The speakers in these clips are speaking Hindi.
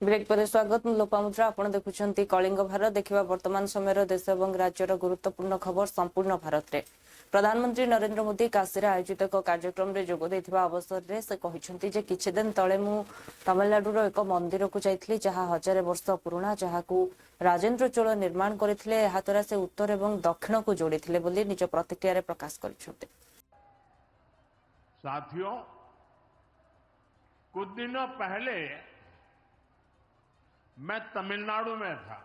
ब्रेक पर स्वागत लोपामुद्रा आपण देखुछंती कलिंग भारत देखिबा वर्तमान समय देश और राज्यर गुरुत्वपूर्ण खबर संपूर्ण भारत रे प्रधानमंत्री नरेंद्र मोदी काशी आयोजित एक कार्यक्रम में जोग देथिबा अवसर रे से कहिसंती जे किछि दिन तळे मु तमिलनाडु रो एक मंदिर को जाइथिली जहा हजार वर्ष पुराना जहाकू राजेंद्र चोल निर्माण करथिले एहा द्वारा से उत्तर एवं दक्षिण को जोड़ीथिले बोली निज प्रतिक्रिया रे प्रकाश करिसंती। साथियों, कुछ दिनों पहले मैं तमिलनाडु में था।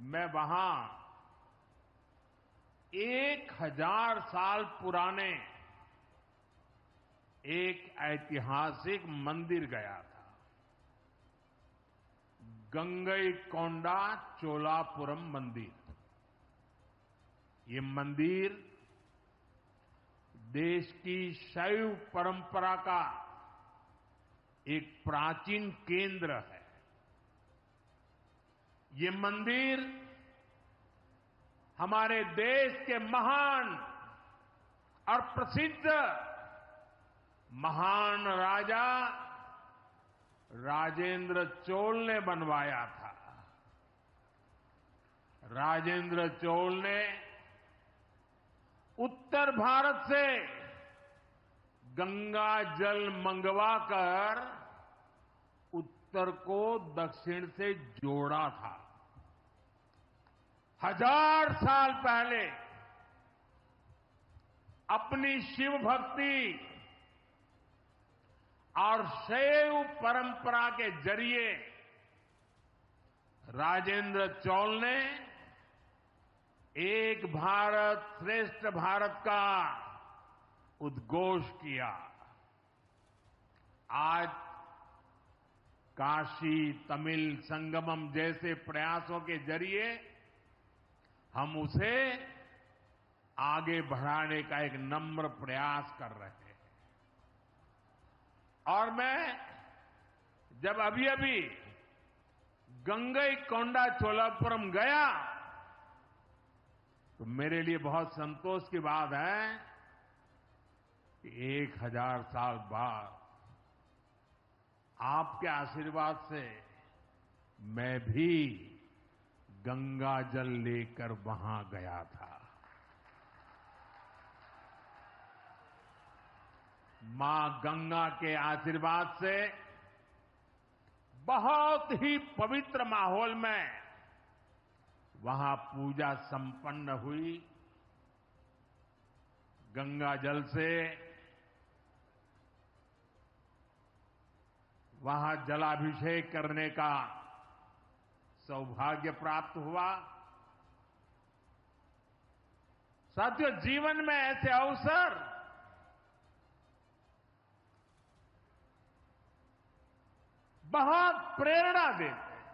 मैं वहां 1000 साल पुराने एक ऐतिहासिक मंदिर गया था, गंगईकोंडा चोलापुरम मंदिर। ये मंदिर देश की शैव परंपरा का एक प्राचीन केंद्र है। ये मंदिर हमारे देश के महान और प्रसिद्ध महान राजा राजेंद्र चोल ने बनवाया था। राजेंद्र चोल ने उत्तर भारत से गंगा जल मंगवाकर उत्तर को दक्षिण से जोड़ा था। 1000 साल पहले अपनी शिव भक्ति और शैव परंपरा के जरिए राजेंद्र चोल ने एक भारत श्रेष्ठ भारत का उद्घोष किया। आज काशी तमिल संगमम जैसे प्रयासों के जरिए हम उसे आगे बढ़ाने का एक नम्र प्रयास कर रहे हैं। और मैं जब अभी गंगईकोंडा चोलापुरम गया तो मेरे लिए बहुत संतोष की बात है कि 1000 साल बाद आपके आशीर्वाद से मैं भी गंगा जल लेकर वहां गया था। मां गंगा के आशीर्वाद से बहुत ही पवित्र माहौल में वहां पूजा संपन्न हुई। गंगा जल से वहां जलाभिषेक करने का सौभाग्य प्राप्त हुआ। साथियों, जीवन में ऐसे अवसर बहुत प्रेरणा देते हैं।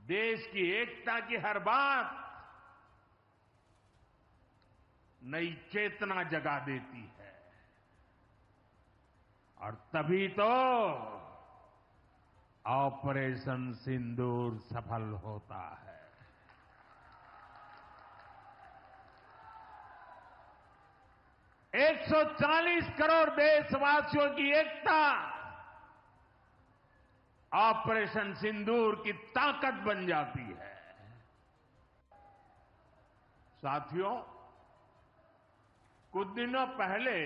देश की एकता की हर बात नई चेतना जगा देती है और तभी तो ऑपरेशन सिंदूर सफल होता है। एक 140 करोड़ देशवासियों की एकता ऑपरेशन सिंदूर की ताकत बन जाती है। साथियों, कुछ दिनों पहले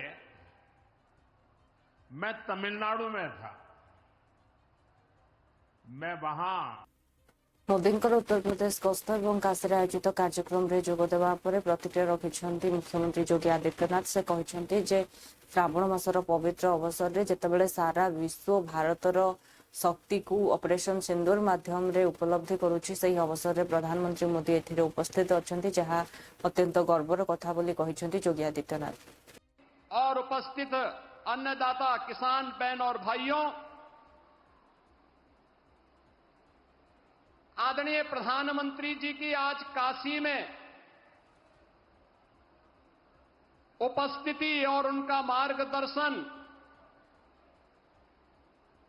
मैं तमिलनाडु में था। मैं वहां मोदी उत्तर प्रदेश गस्त और काशी आयोजित कार्यक्रम में जोगदेवा प्रतिक्रिया रखिंट मुख्यमंत्री योगी आदित्यनाथ। से कहते जे श्रावण मासर पवित्र अवसर में जितेबाला सारा विश्व भारतर शक्ति को ऑपरेशन सिंदूर माध्यम रे उपलब्धि करुछि, सही अवसर में प्रधानमंत्री मोदी एथिरे उपस्थित अछंती, जहां अत्यंत गर्वर कथा बोली कहिसंती योगी आदित्यनाथ। और उपस्थित अन्नदाता किसान बहन और भाइयों, आदरणीय प्रधानमंत्री जी की आज काशी में उपस्थिति और उनका मार्गदर्शन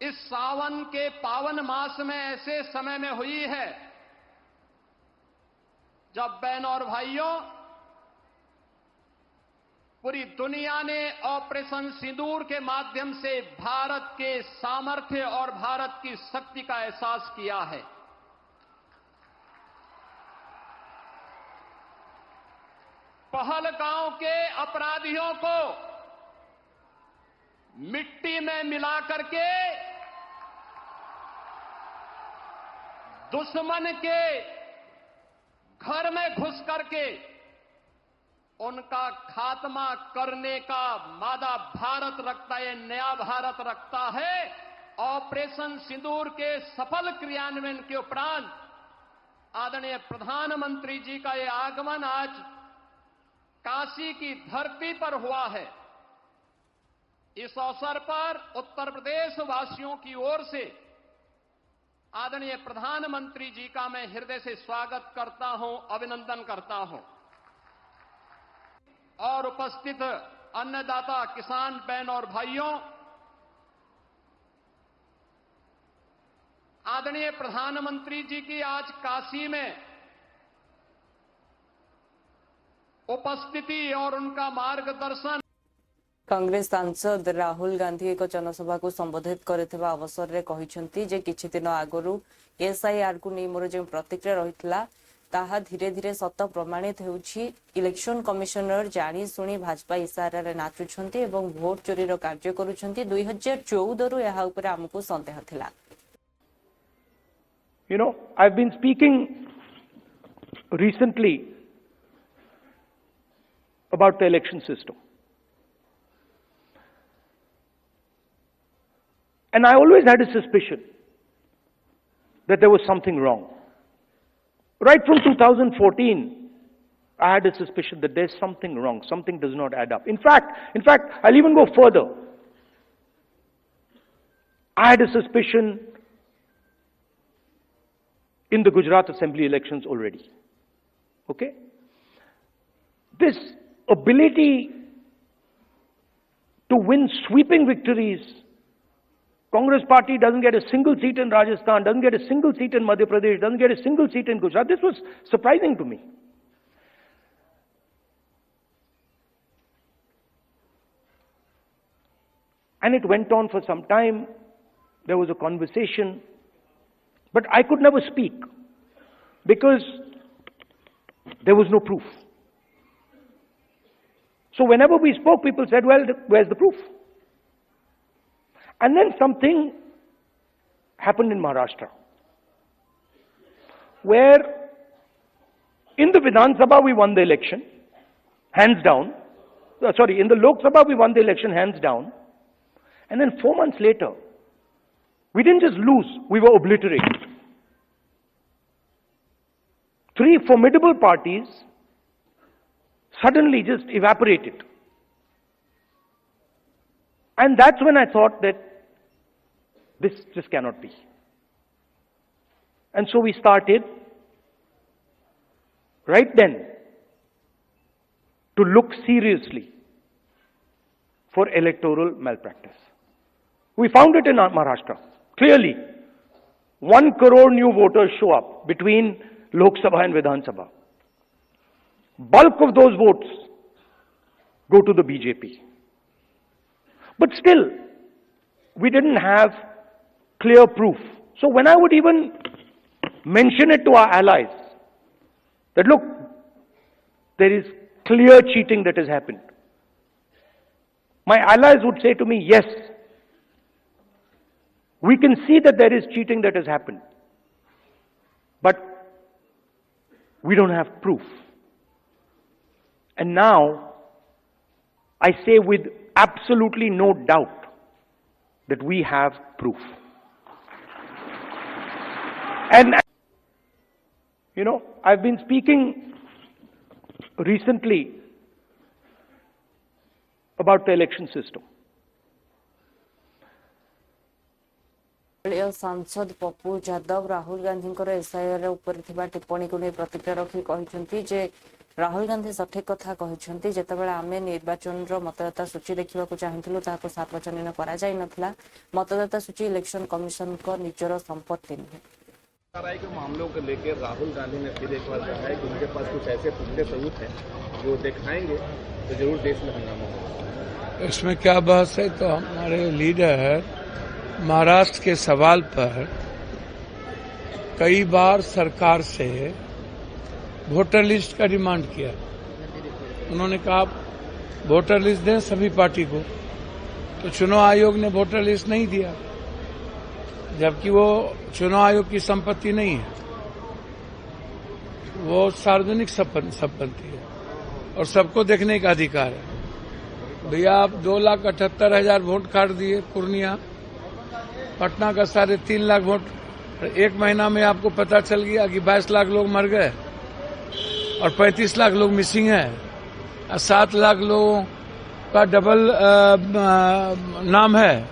इस सावन के पावन मास में ऐसे समय में हुई है जब बहन और भाइयों पूरी दुनिया ने ऑपरेशन सिंदूर के माध्यम से भारत के सामर्थ्य और भारत की शक्ति का एहसास किया है। पहलगांव के अपराधियों को मिट्टी में मिला करके दुश्मन के घर में घुस करके उनका खात्मा करने का मादा भारत रखता है, नया भारत रखता है। ऑपरेशन सिंदूर के सफल क्रियान्वयन के उपरांत आदरणीय प्रधानमंत्री जी का यह आगमन आज काशी की धरती पर हुआ है। इस अवसर पर उत्तर प्रदेश वासियों की ओर से आदरणीय प्रधानमंत्री जी का मैं हृदय से स्वागत करता हूं, अभिनंदन करता हूं। और उपस्थित अन्नदाता किसान बहन और भाइयों, आदरणीय प्रधानमंत्री जी की आज काशी में उपस्थिति और उनका मार्गदर्शन। कांग्रेस सांसद राहुल गांधी एक जनसभा को संबोधित करथिबा अवसर रे कहिसंती जे किछि दिन आगरु एसआईआर को नै मोर जे प्रतिक्रिया रहितला ताहा धीरे धीरे सत प्रमाणित हेउछि। इलेक्शन कमिशनर जानी सुनी भाजपा इशारा रे नाचुछंती एवं भोट चोरी रो कार्य करूछंती। 2014 रु एहा ऊपर हमकु संदेह थिला। You know, I've been speaking recently about the election system. And I always had a suspicion that there was something wrong. Right from 2014, I had a suspicion that there's something wrong, something does not add up. In fact, I'll even go further. I had a suspicion in the Gujarat Assembly elections already. Okay? This ability to win sweeping victories. Congress party doesn't get a single seat in Rajasthan, doesn't get a single seat in Madhya Pradesh, doesn't get a single seat in Gujarat. This was surprising to me. And it went on for some time. There was a conversation. But I could never speak because there was no proof. So whenever we spoke, people said, well, where's the proof? And then something happened in Maharashtra, where in the Vidhan Sabha we won the election, hands down. In the Lok Sabha we won the election, hands down. And then 4 months later, we didn't just lose, we were obliterated. 3 formidable parties suddenly just evaporated. And that's when I thought that this just cannot be. And so we started right then to look seriously for electoral malpractice. We found it in Maharashtra. Clearly, 1 crore new voters show up between Lok Sabha and Vidhan Sabha. Bulk of those votes go to the BJP. But still, we didn't have clear proof. So when I would even mention it to our allies, that look, there is clear cheating that has happened, my allies would say to me, yes, we can see that there is cheating that has happened, but we don't have proof. And now, I say with absolutely no doubt that we have proof. And, you know, I've been speaking recently about the election system. सांसद पप्पू यादव राहुल गांधी एसआईआर ऊपर टिप्पणी को नहीं प्रतिक्रिया रखी कहते जे राहुल गांधी सठिक कथा कहते जितेबाला आम निर्वाचन मतदाता सूची देखा चाहूँ 7 वचन मतदाता सूची इलेक्शन कमिशन को निजर संपत्ति नहीं। के मामलों को लेकर राहुल गांधी ने फिर एक बार कहा है कि उनके पास कुछ ऐसे पुख्ते सबूत हैं जो दिखाएंगे तो जरूर देश में हंगामा होगा। इसमें क्या बहस है? तो हमारे लीडर महाराष्ट्र के सवाल पर कई बार सरकार से वोटर लिस्ट का डिमांड किया। उन्होंने कहा वोटर लिस्ट दें सभी पार्टी को, तो चुनाव आयोग ने वोटर लिस्ट नहीं दिया, जबकि वो चुनाव आयोग की संपत्ति नहीं है, वो सार्वजनिक संपत्ति है और सबको देखने का अधिकार है। भैया आप 2,78,000 वोट काट दिए पूर्णिया, पटना का 3.5 लाख वोट, एक महीना में आपको पता चल गया कि 22 लाख लोग मर गए और 35 लाख लोग मिसिंग हैं और 7 लाख लोगों का डबल नाम है,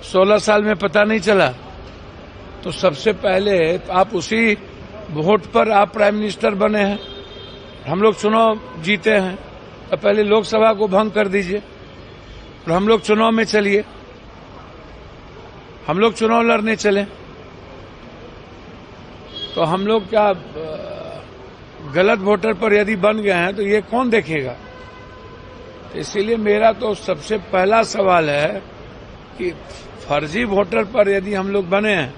16 साल में पता नहीं चला। तो सबसे पहले आप उसी वोट पर आप प्राइम मिनिस्टर बने हैं, हम लोग चुनाव जीते हैं, तो पहले लोकसभा को भंग कर दीजिए और हम लोग चुनाव में चलिए, हम लोग चुनाव लड़ने चले। तो हम लोग क्या गलत वोटर पर यदि बन गए हैं तो ये कौन देखेगा? तो इसीलिए मेरा तो सबसे पहला सवाल है कि फर्जी वोटर पर यदि हम लोग बने हैं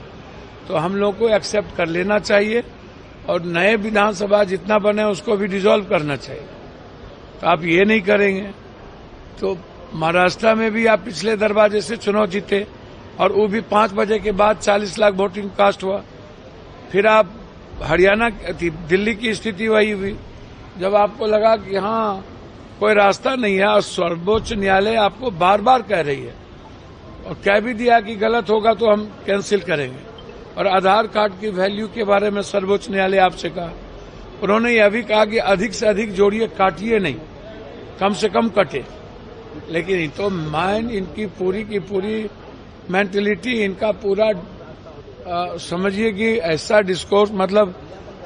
तो हम लोग को एक्सेप्ट कर लेना चाहिए और नए विधानसभा जितना बने उसको भी डिसॉल्व करना चाहिए। तो आप ये नहीं करेंगे तो महाराष्ट्र में भी आप पिछले दरवाजे से चुनाव जीते और वो भी 5 बजे के बाद 40 लाख वोटिंग कास्ट हुआ। फिर आप हरियाणा, दिल्ली की स्थिति वही हुई, जब आपको लगा कि हाँ कोई रास्ता नहीं है और सर्वोच्च न्यायालय आपको बार बार कह रही है और कह भी दिया कि गलत होगा तो हम कैंसिल करेंगे। और आधार कार्ड की वैल्यू के बारे में सर्वोच्च न्यायालय आपसे कहा, उन्होंने यह भी कहा कि अधिक से अधिक जोड़िए, काटिए नहीं, कम से कम कटे। लेकिन तो माइंड इनकी पूरी की पूरी मेंटलिटी, इनका पूरा समझिए कि ऐसा डिस्कोर्स, मतलब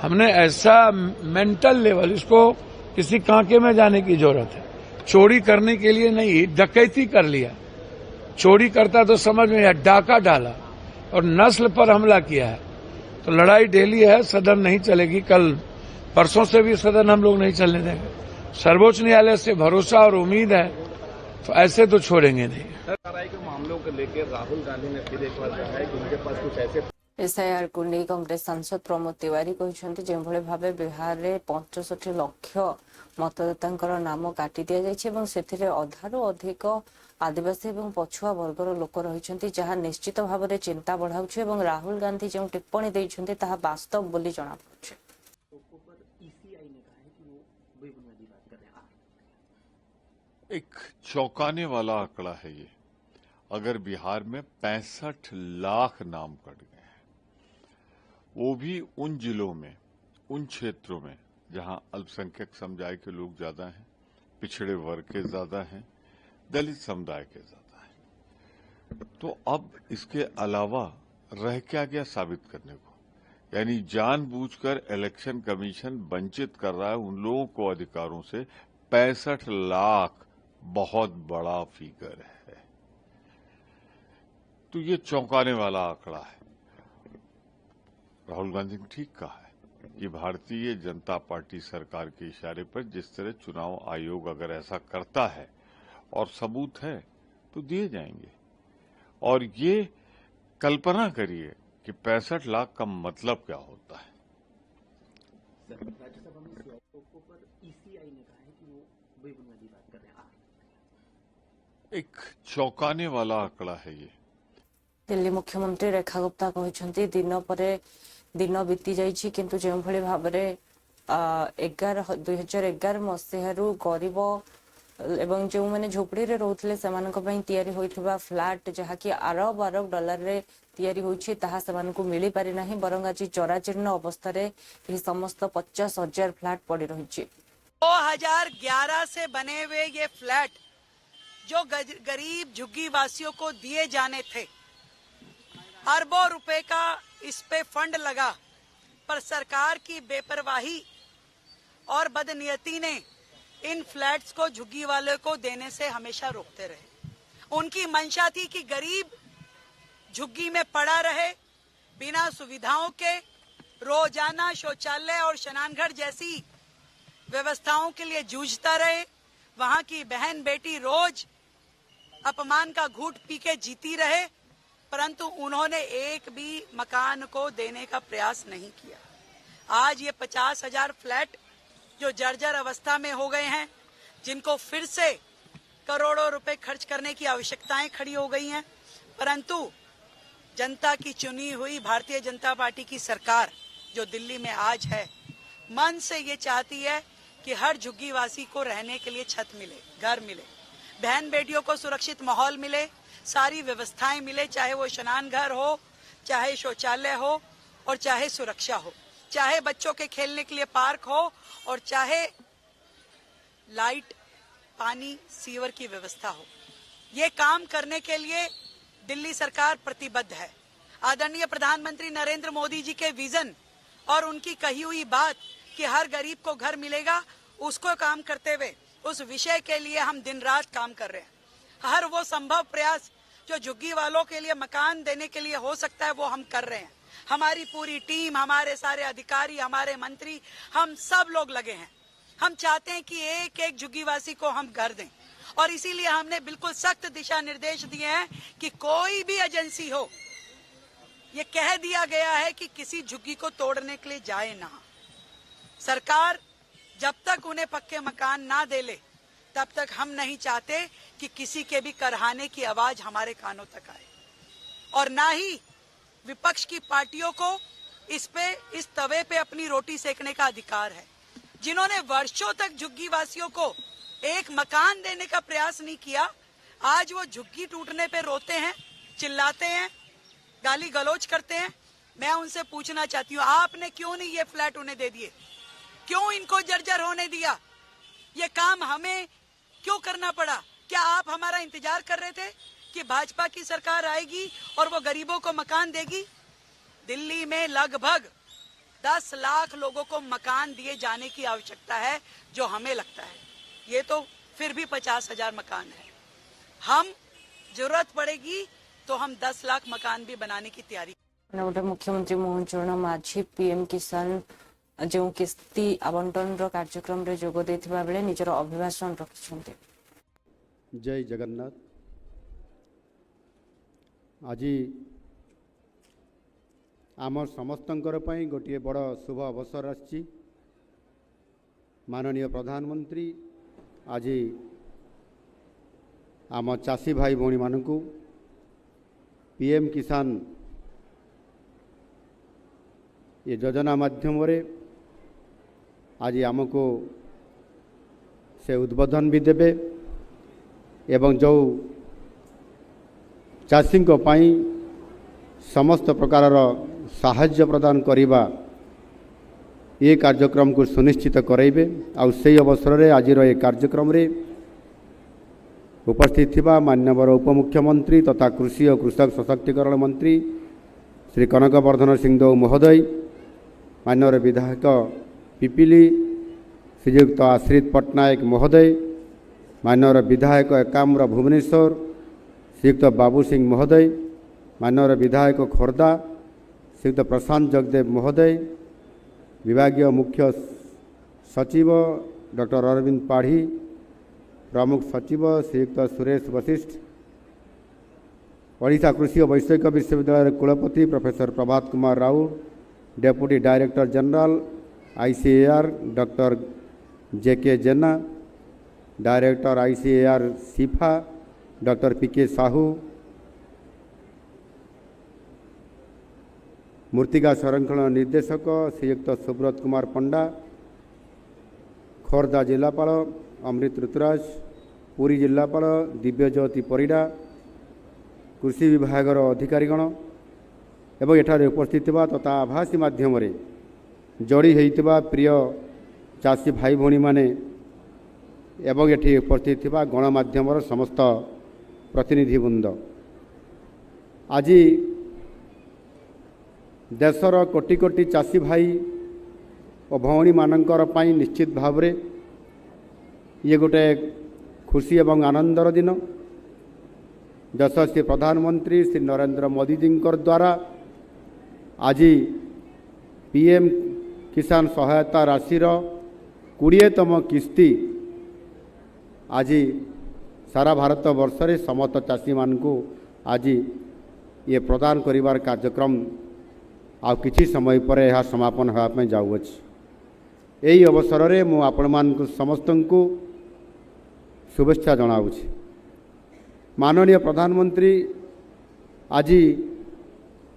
हमने ऐसा मेंटल लेवल, इसको किसी कांके में जाने की जरूरत है। चोरी करने के लिए नहीं, डकैती कर लिया, चोरी करता तो समझ में आया, डाका डाला और नस्ल पर हमला किया है। तो लड़ाई डेली है, सदन नहीं चलेगी, कल परसों से भी सदन हम लोग नहीं चलने देंगे। सर्वोच्च न्यायालय से भरोसा और उम्मीद है, तो ऐसे तो छोड़ेंगे नहीं। के मामलों को लेकर राहुल गांधी ने फिर एक बार कहा है कि उनके पास कुछ ऐसे एसआईआर को नहीं कांग्रेस सांसद प्रमोद तिवारी कहते जो भाव बिहार में 65 लाख मतदाता नाम काटी दि जाए से अधारू अधिक आदिवासी और पछुआ वर्गर लोक रही जहां निश्चित भाव में चिंता बढ़ाऊ। राहुल गांधी जो टिप्पणी देते वास्तव बोली जना पड़े। एक चौंकाने वाला आंकड़ा है ये। अगर बिहार में 65 लाख नाम कट गए हैं, वो भी उन जिलों में, उन क्षेत्रों में जहां अल्पसंख्यक समुदाय के लोग ज्यादा हैं, पिछड़े वर्ग के ज्यादा हैं, दलित समुदाय के ज्यादा हैं। तो अब इसके अलावा रह क्या गया साबित करने को? यानी जानबूझकर इलेक्शन कमीशन वंचित कर रहा है उन लोगों को अधिकारों से। 65 लाख बहुत बड़ा फिगर है, तो ये चौंकाने वाला आंकड़ा है। राहुल गांधी ने ठीक कहा है कि भारतीय जनता पार्टी सरकार के इशारे पर जिस तरह चुनाव आयोग अगर ऐसा करता है और सबूत है तो दिए जाएंगे। और ये कल्पना करिए कि 65 लाख का मतलब क्या होता है। राज्यसभा में पर ईसीआई ने कहा है कि वो बेबुनियादी बात कर रहे हैं। एक चौंकाने वाला आंकड़ा है ये। दिल्ली मुख्यमंत्री रेखा गुप्ता कहते दिन पर दिन बीती जाइए किंतु जो भाव में 2011 मसीह गरीब एवं जो मैंने झोपड़ी रे रोते से फ्लैट जहाँकि अरब अरब डॉलर रे तैयारी होइछि ताहा सेमानकु मिली पारि नाही, बरंग आज जराजीर्ण अवस्था रे यह समस्त 50,000 फ्लैट पड़ी रही। 2011 से बने हुए ये फ्लैट जो गरीब झुग्गी वासियों को दिए जाने थे, अरबों रुपए का इस पे फंड लगा, पर सरकार की बेपरवाही और बदनीयती ने इन फ्लैट्स को झुग्गी वाले को देने से हमेशा रोकते रहे। उनकी मंशा थी कि गरीब झुग्गी में पड़ा रहे, बिना सुविधाओं के, रोजाना शौचालय और स्नानघर जैसी व्यवस्थाओं के लिए जूझता रहे, वहां की बहन बेटी रोज अपमान का घूंट पी के जीती रहे, परंतु उन्होंने एक भी मकान को देने का प्रयास नहीं किया। आज ये 50,000 फ्लैट जो जर्जर अवस्था में हो गए हैं, जिनको फिर से करोड़ों रुपए खर्च करने की आवश्यकताएं खड़ी हो गई हैं, परंतु जनता की चुनी हुई भारतीय जनता पार्टी की सरकार जो दिल्ली में आज है, मन से ये चाहती है कि हर झुग्गीवासी को रहने के लिए छत मिले, घर मिले, बहन बेटियों को सुरक्षित माहौल मिले, सारी व्यवस्थाएं मिले, चाहे वो स्नान घर हो, चाहे शौचालय हो और चाहे सुरक्षा हो, चाहे बच्चों के खेलने के लिए पार्क हो और चाहे लाइट, पानी, सीवर की व्यवस्था हो। ये काम करने के लिए दिल्ली सरकार प्रतिबद्ध है। आदरणीय प्रधानमंत्री नरेंद्र मोदी जी के विजन और उनकी कही हुई बात कि हर गरीब को घर मिलेगा, उसको काम करते हुए उस विषय के लिए हम दिन रात काम कर रहे हैं। हर वो संभव प्रयास जो झुग्गी वालों के लिए मकान देने के लिए हो सकता है वो हम कर रहे हैं। हमारी पूरी टीम, हमारे सारे अधिकारी, हमारे मंत्री, हम सब लोग लगे हैं। हम चाहते हैं कि एक एक झुग्गीवासी को हम घर दें और इसीलिए हमने बिल्कुल सख्त दिशा निर्देश दिए हैं कि कोई भी एजेंसी हो, ये कह दिया गया है कि किसी झुग्गी को तोड़ने के लिए जाए ना। सरकार जब तक उन्हें पक्के मकान ना दे ले, तब तक हम नहीं चाहते कि किसी के भी करहाने की आवाज हमारे कानों तक आए, और ना ही विपक्ष की पार्टियों को इस तवे पे अपनी रोटी सेकने का अधिकार है। जिन्होंने वर्षों तक झुग्गी वासियों को एक मकान देने का प्रयास नहीं किया, आज वो झुग्गी टूटने पे रोते हैं, चिल्लाते हैं, गाली गलौज करते हैं। मैं उनसे पूछना चाहती हूँ, आपने क्यों नहीं ये फ्लैट उन्हें दे दिए? क्यों इनको जर्जर होने दिया? ये काम हमें क्यों करना पड़ा? क्या आप हमारा इंतजार कर रहे थे कि भाजपा की सरकार आएगी और वो गरीबों को मकान देगी? दिल्ली में लगभग 10 लाख लोगों को मकान दिए जाने की आवश्यकता है, जो हमें लगता है ये तो फिर भी 50,000 मकान है। हम जरूरत पड़ेगी तो हम 10 लाख मकान भी बनाने की तैयारी। मुख्यमंत्री मोहन चरण माझी पीएम किसान जो किस्ती आवंटन कार्यक्रम रे जोग देथिबा बेले निजर अभिभाषण रखिछन्ते। जय जगन्नाथ। आज आम समस्तंकर पई गोटे बड़ शुभ अवसर आछि। माननीय प्रधानमंत्री आज आम चाषी भाई भौणी मानकु पीएम किसान ये योजना माध्यम रे आज आमको से उद्बोधन भी देबे एवं जो चाषी पाई समस्त प्रकार साहाय्य प्रदान करिबा ये कार्यक्रम को सुनिश्चित कराइबे। आ से अवसर रे आज ये कार्यक्रम रे उपस्थित थिबा माननीय उपमुख्यमंत्री तथा कृषि और कृषक सशक्तिकरण मंत्री श्री कनकवर्धन सिंहदेव महोदय, माननीय विधायक पिपिली श्रीयुक्त आश्रित पट्टनायक महोदय, माननीय विधायक एकाम्र भुवनेश्वर श्रीयुक्त बाबू सिंह महोदय, माननीय विधायक खोर्धा श्रीयुक्त प्रशांत जगदेव महोदय, विभागीय मुख्य सचिव डॉक्टर अरविंद पाढ़ी, प्रमुख सचिव श्रीयुक्त सुरेश वशिष्ठ, ओडिशा कृषि और वैषयिक विश्वविद्यालय कुलपति professor Prabhat Kumar Raut, deputy director general ICAR doctor JK Jena, director ICAR CIFA doctor PK Sahu, मूर्तिका संरक्षण निर्देशक श्रीयुक्त सुब्रत कुमार पंडा, खोर्धा जिलापाल अमृत ऋतुराज, पुरी जिलापाल दिव्यज्योति परिडा, कृषि विभाग अधिकारीगण एवं एठारे उपस्थित तथा आभासी माध्यम जोड़ी होइतिबा प्रिय चाषी भाई भौणी माने एवं एठी उपस्थित गणमाध्यम समस्त प्रतिनिधिवृंद, आज देशर कोटि कोटि चाषी भाई और भौणी मानकर पाई निश्चित भाव रे ये गोटे खुशी एवं आनंदर दिन। यशस्वी प्रधानमंत्री श्री नरेंद्र मोदी जी द्वारा आज पीएम किसान सहायता राशि 20तम किस्ती आज सारा भारत वर्ष रे समस्त चाषी मानकु आज ये प्रदान करिवार कार्यक्रम आ किछि समय पर यह समापन होगा जाऊँगी। यही अवसर में मु आपण मानकु समस्तंकु शुभेच्छा जनाऊँगी। माननीय प्रधानमंत्री आज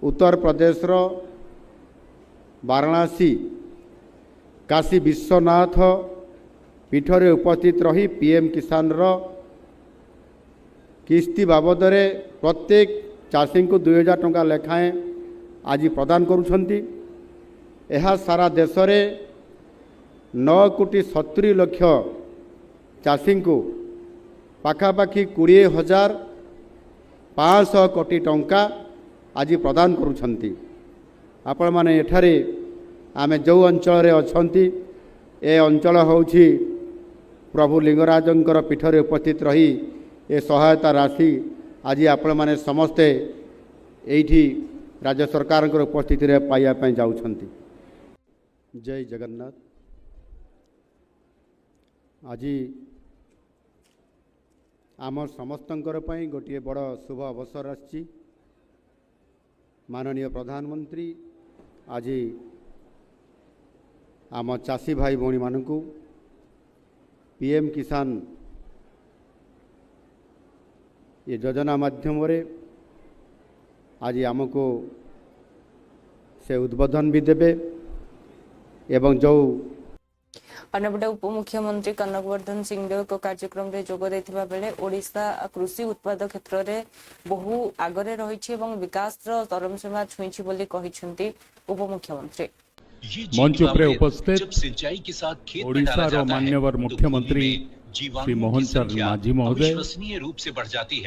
उत्तर प्रदेश वाराणसी काशी विश्वनाथ पीठरे उपस्थित रही पीएम किसान किस्ती बाबद प्रत्येक चाषी को 2000 टंका लेखाएं आज प्रदान करुछंती। यह सारा देश रे 9,70,00,000 चाषी को पाखापाखि 20,500 कोटी टंका आज प्रदान करुछंती। आपण माने एठारे आमे जो अंचल रे अछंती ए अंचल होउछि प्रभु लिंगराजंकर पीठरे उपस्थित रही ए सहायता राशि आज आपण माने समस्ते एठी राज्य सरकार उपस्थिति रे पाइया पय जाउछंती। जय जगन्नाथ। आज आम समस्तंकर पय गोटे बड़ शुभ अवसर आछि। माननीय प्रधानमंत्री आज आम चाषी भाई भौणी मानकु पीएम किसान ये योजना माध्यम रे आज आमको से उद्बोधन भी देबे एवं जो अन्यपटे उपमुख्यमंत्री कनकवर्धन सिंहदेव को कार्यक्रम रे जोग देथिबा बेले ओडिशा कृषि उत्पाद क्षेत्र रे बहु आगरे रहिछि एवं विकास रो चरम सीमा छुईछि बोली कहिसंती उपमुख्यमंत्री। मंच पर उपस्थित ओडिशा रो मान्यवर मुख्यमंत्री श्री मोहन चरण मांझी महोदय,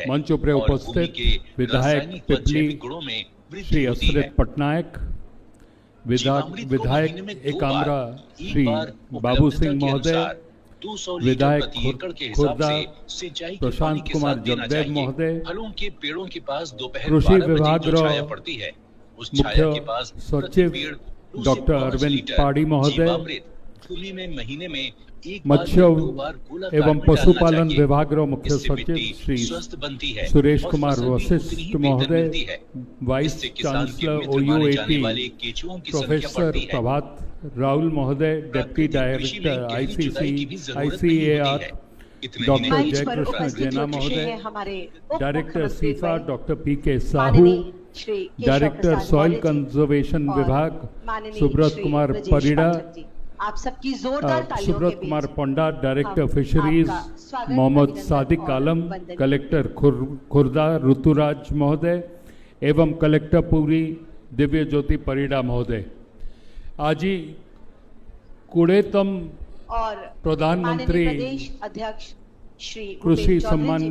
मंच पर उपस्थित विधायक पिपली श्री अशरथ पटनायक, विधायक एकाम्रा श्री बाबू सिंह महोदय, विधायक खुर्दा प्रशांत कुमार जगदेव महोदय, कृषि विभाग मुख्य सचिव डॉक्टर अरविंद पाड़ी महोदय, मत्स्य एवं पशुपालन विभाग मुख्य सचिव श्री सुरेश कुमार वशिष्ठ महोदय, vice chancellor OUAT professor Prabhat Rahul महोदय, deputy director ICAR doctor Jaykrishna Jena महोदय, director CIFA doctor PK Sahu, director soil conservation विभाग सुब्रत कुमार परिड़ा, आप सबकी जोरदार Subrat Kumar Panda, director fisheries Mohammad Sadiq Alam, collector Khurda Rituraj महोदय एवं कलेक्टर पुरी दिव्य ज्योति परिड़ा महोदय। आज 20तम प्रधानमंत्री अध्यक्ष श्री कृषि सम्मान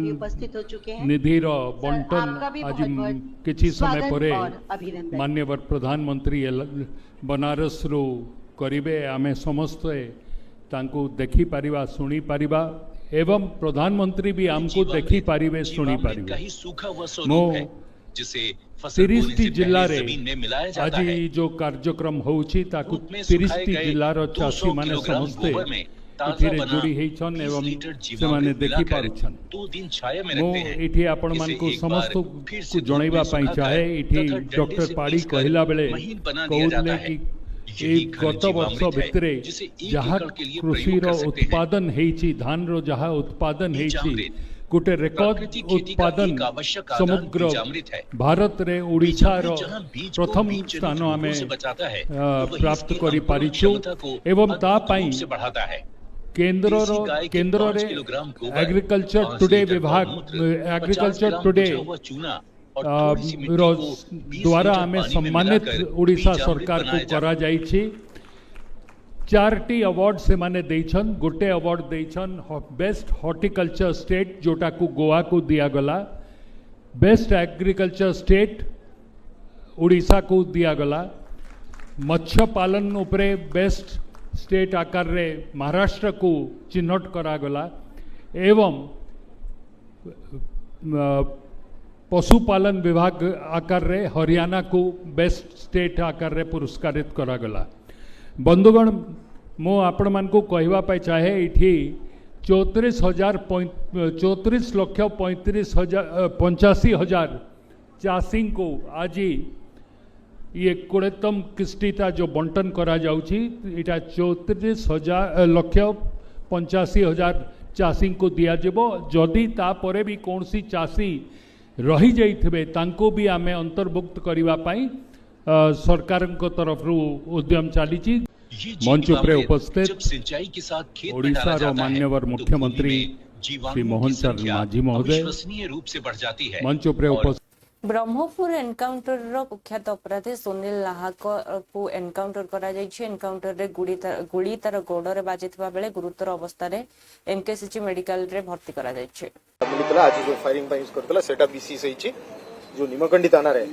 निधि बंटन आज किछि समय परे मान्यवर प्रधानमंत्री बनारस रो करिबे। आमे समस्ते तांको देखि परिबा सुनी परिबा एवं प्रधानमंत्री भी आमको देखि पारिबे सुनी पारिबे। मो 30 जिल्ला रे आज जो कार्यक्रम होउछि ताकु 30 जिल्ला रो चाषी माने समस्ते इथिरे जोड़ी हेछन एवं से माने देखि पारुछन। मो इठी आपण मान को समस्त को जणैबा पई चाहे इठी डॉक्टर पाड़ी कहिला बेले कहउले कि गत वर्ष भितरे जहाँ कृषि उत्पादन हेछि धान रो जहाँ उत्पादन हेछि गोटे रेकर्ड उत्पादन समग्र भारत रे ओडिशा रो प्रथम स्थान आमे प्राप्त करि पारिछु एवं ता पई केंद्र रे एग्रीकल्चर टुडे विभाग एग्रीकल्चर टुडे द्वारा आमे सम्मानित ओडिशा सरकार को करा जाइछि। 4टी अवार्ड से माने देछन। गोटे अवार्ड देछन बेस्ट हॉर्टिकल्चर स्टेट जोटा को गोवा को दिया गला, बेस्ट एग्रीकल्चर स्टेट ओडिशा को दिया गला, मत्स्य पालन उपरे बेस्ट स्टेट आकार रे महाराष्ट्र को चिन्हट करा गला एवं पशुपालन विभाग आकार रे हरियाणा को बेस्ट स्टेट आकार रे पुरस्कारित करा गला। बंधुगण मो आपण मान को कहवा पाई चाहे इठी 34,85,000 चाषी को आज ये 20तम किस्तीटा जो बंटन करा जाउची इटा 34,85,000 चाषी को दिया जेबो। जदि तापरे भी कौनसी चाषी रही जाइथिबे तांको भी आमे अंतर्भुक्त करिवा पाई सरकार तरफ उद्यम चली। मंच पर उपस्थित ओडिशा रो मान्यवर मुख्यमंत्री श्री मोहन चरण माझी महोदय, मंच पर उपस्थित ब्रह्मपुर एनकाउंटर रो कुख्यात अपराधी सुनील नाहक को एनकाउंटर करा जायछि। एनकाउंटर रे गुड़ी तार गोड़रे बाजिथिबा बेले गुरुतर अवस्था रे एमकेसीजी मेडिकल रे भर्ती करा जायछि। मिलितला आज जो फायरिंग ପାଇଁ यूज करतला सेटा बीसी सहीछि। जो निमकंडी थाना रे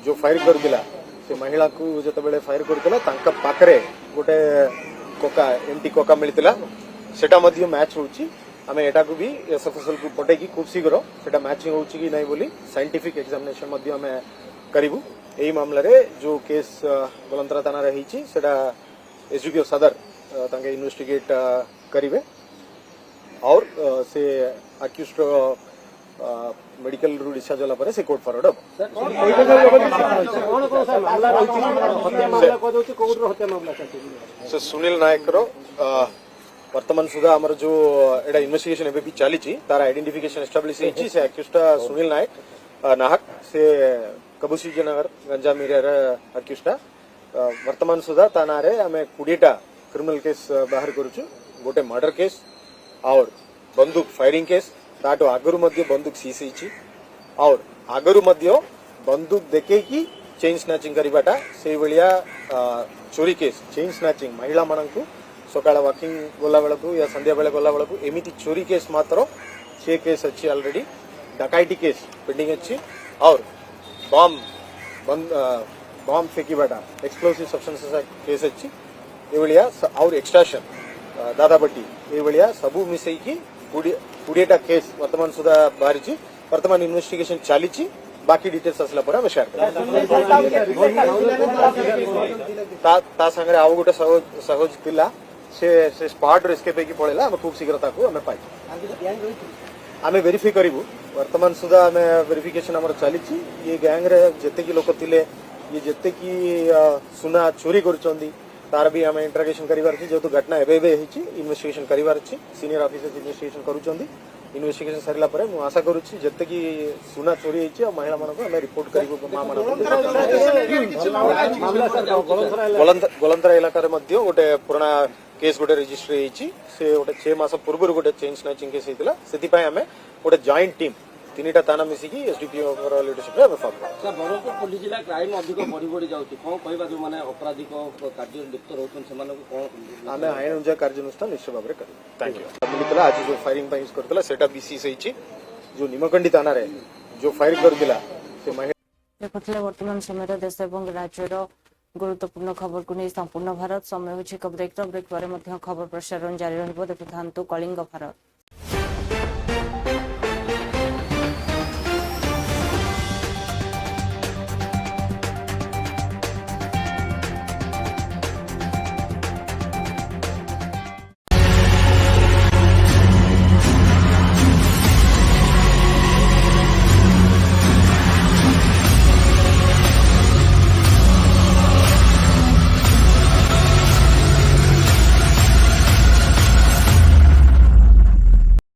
जो फायर करदिला से महिला को जते बेले फायर करतला तांका पाखरे गोटे कोका एमटी कोका मिलितला सेटा मध्ये मैच होछि। आमे एटा को भी एसएफएसएल को पटे की खूब शीघ्र सेटा मैचिंग होछि कि नहीं बोली साइंटिफिक एग्जामिनेशन मध्ये आमे करिवु। एही मामला रे जो केस बलंतरा थाना रे हिछि सेटा एसडीपीओ सदर तांके इन्वेस्टिगेट करिवे और से अक्यूज्ड मेडिकल रू डिस्चार्ज होला परे से कोर्ट फॉरवर्ड हो। से सुनील नायक रो वर्तमान सुधा हमर जो एडा इन्वेस्टिगेशन एबे भी चली छी तार आइडेंटिफिकेशन एस्टैब्लिश हेछि। से अक्यूज्ड सुनील नायक नाहक से कबुसी नगर गंजा मीरा अक्यूज्ड वर्तमान सुधा थाना रे हमें 20टा क्रिमिनल केस बाहर करूछु। गोटे मर्डर केस और बंदूक फायरिंग केस ताटो आगरु मध्य बंदूक सीज होइछि और आगरु मध्य बंदूक देखे की चेन स्नैचिंग करिबाटा से बलिया चोरी केस चेन स्नैचिंग महिला माननकु सकाळ वॉकिंग गोला बेलकु या संध्या बेले गोला बेलकु एमिति चोरी केस मात्र 6 केस अछि ऑलरेडी। डकैती केस पेंडिंग अछि और बम फेकिबाटा एक्सप्लोसिव सब्सटेंसेस केस अछि। ए बलिया और एक्सट्रैक्शन दादाबट्टी ए बलिया सबु मिसई की 20टा केस वर्तमान सुधा बाहरी वर्तमान इन्वेस्टिगेशन चली। बाकी डिटेल्स असला पर हम शेयर ता संगे आउ गोटे सहज पिला से स्पॉट रे एस्केप की पळेला हम खूब शीघ्र ताको हम पाई आमे वेरीफाई करिवु। वर्तमान सुधा हमें वेरिफिकेशन हमर चली। ये गैंग रे जते की लोक थिले ये जते की सुना चोरी करचोंदी तार भी आम इंटरोगेशन करिवार छी। जेतु घटना एबे हिची इन्वेस्टिगेशन करिवार छी। सीनियर ऑफिसर्स इन्वेस्टिगेशन करूचोंदी। इन्वेस्टिगेशन सरिला परे मु आशा करूची जते की सुना चोरी हिची और महिला मानको हम रिपोर्ट करिवो मा मानको। गोलंतरा इलाका रे मध्ये गोटे पुराना केस गोटे रजिस्टर हिची। से गोटे 6 मास पूर्व गोटे चेन स्नैचिंग केस हितला। सेति पय हमें गोटे जॉइंट टीम 3टा थाना मिसिकी एसडीपीओ लीडरशिप रे हम फॉर्म सर बरहमपुर पुलिस जिला क्राइम अधिक बढ़ी जाउची कोन कहबा जो माने अपराधिक कार्य लिप्त रहउछन सेमानको कोन आमे आईन अनुसार कार्यानुष्ठान निश्चित भाव रे करू। Thank you. मिलितला आज जो फायरिंग ପାଇଁ यूज करतला सेटा बीसी सहीची। जो निमकंडी थाना रे जो फायर करदिला से महिला देखुଥିଲେ वर्तमान समय देश एवं राज्यर गुरुत्वपूर्ण खबर को नहीं संपूर्ण भारत समय होछि ब्रेक पर मध्य खबर प्रसारण जारी रहइबो। देखुथांतु कलिंग भारत।